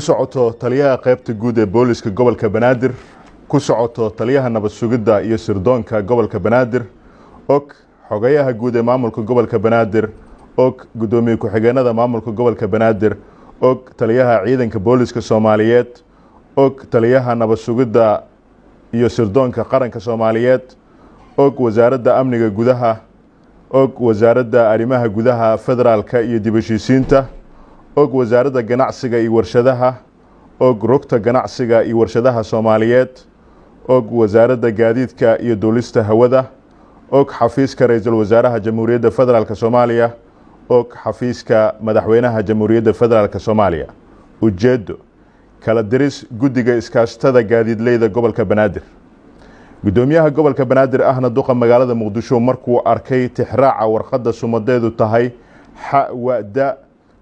socoto taliyaha qaybta guud ee booliska gobolka Banaadir ku socoto taliyaha nabad sugidda iyo sirdoonka gobolka Banaadir og xogayaha guud ee maamulka gobolka Banaadir og gudoomiye ku-xigeenada maamulka gobolka Banaadir og taliyaha ciidanka booliska Soomaaliyeed og taliyaha nabad sugidda iyo sirdoonka qaranka Soomaaliyeed og wasaaradda amniga gudaha og wasaaradda arrimaha gudaha federaalka iyo dib u heshiisiinta og wasaaradda ganacsiga iyo warshadaha og rugta ganacsiga iyo warshadaha Soomaaliyeed og wasaaradda gaadiidka iyo duulista hawada og xafiiska ra'iisul wasaaraha jamhuuriyadda federaalka Soomaaliya og xafiiska madaxweynaha jamhuuriyadda federaalka Soomaaliya ujeedo kala diris guddiga iskaashatada gaadiidleyda gobolka Banaadir gudoomiyaha gobolka Banaadir ahna duqa magaalada Muqdisho markuu arkay tixraaca warqadda sumadeedu tahay xawada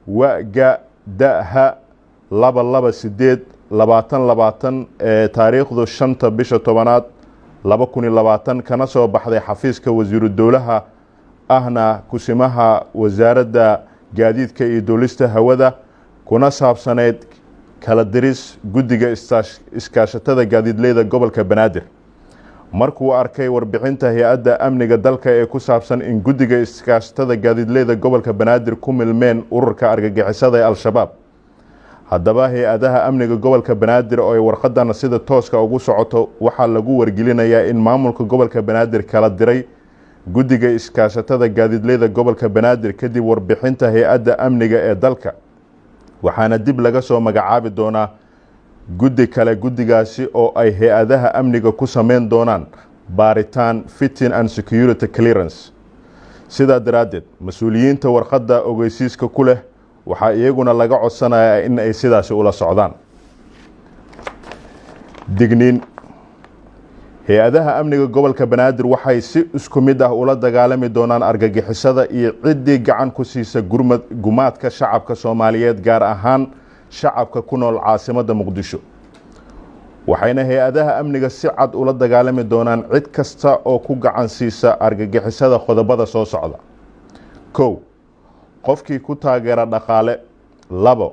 waga daha 228 taariikhdu 5 bisha 10aad 2020 kana soo baxday xafiiska wasiiru dowlaha ahna kusimaha wasaaradda gaadiidka iyo duulista hawada kuna saabsaneed kala diris guddiga iskaashatada gaadiidleyda gobolka Banaadir markuu arkay warbixinta hay'adda amniga dalka ee ku saabsan in guddiga iskaashatada gaadiidleyda gobolka Banaadir ku milmeen ururka argagixisada ee Al-Shabaab haddaba hay'adaha amniga gobolka Banaadir oo ay warqadan sida tooska ugu socoto waxa lagu wargelinayaa in maamulka gobolka Banaadir kala diray guddiga iskaashatada gaadiidleyda gobolka Banaadir kadib warbixinta hay'adda amniga ee dalka waxaana dib laga soo magacaabi doonaa guddi kale guddigaasi oo ay hay'adaha amniga ku sameyn doonaan baaritaan fitting and security clearance sida daradeed mas'uuliyiinta warqadda ogeysiiska ku leh waxa iyaguna laga codsanayaa in ay sidaas ula socdaan digniin hay'adaha amniga gobolka Banaadir waxay si isku mid ah ula dagaalami doonaan argagixisada iyo ciddii gacan ku siisa gumaadka shacabka Soomaaliyeed gaar ahaan shacabka ku nool caasimadda Muqdisho waxayna hay'adaha amniga si cad ula dagaalami doonaan cid kasta oo ku gacan siisa argagixisada qodobada soo socda 1 qofkii ku taageera dhaqaale 2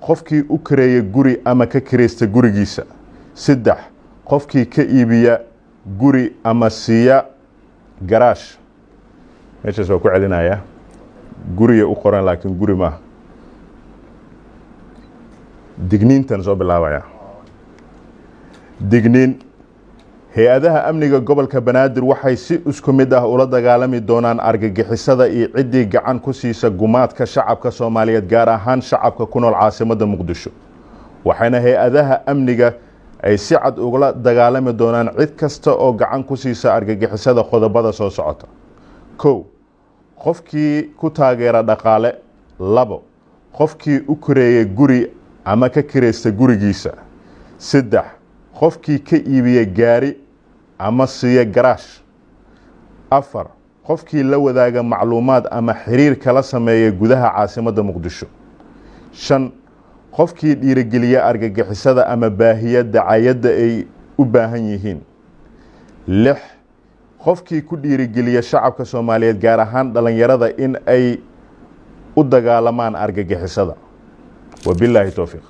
qofkii u kareeyay guri ama ka kireystay gurigiisa 3 qofkii ka iibiya guri ama siiya garaash meeshaas waa ku celinaya guriga u qoran laakiin guri ma digniintan soo bilaabaya digniin hay'adaha amniga gobolka Banaadir waxay si isku mid ah ula dagaalami doonaan argagixisada iyo ciddii gacan ku siisa gumaadka shacabka Soomaaliyeed gaar ahaan shacabka ku nool caasimadda Muqdisho waxayna hay'adaha amniga ay si cad uga dagaalami doonaan cid kasta oo gacan ku siisa argagixisada qodobada soo socota 1 qofkii ku taageera dhaqaale 2 qofkii u kareeyay guri ama ka kireystay gurigiisa 3 qofkii ka iibiyay gaari ama siiya garaash 4 qofkii la wadaaga macluumaad ama xiriir kala sameeyay gudaha caasimadda Muqdisho 5 qofkii dhiirigeliya argagixisada ama baahiya dacayada ay u baahan yihiin 6 qofkii ku dhiirigeliya shacabka Soomaaliyeed gaar ahaan dhalinyarada in ay u dagaalamaan argagixisada wabillahi tawfiiq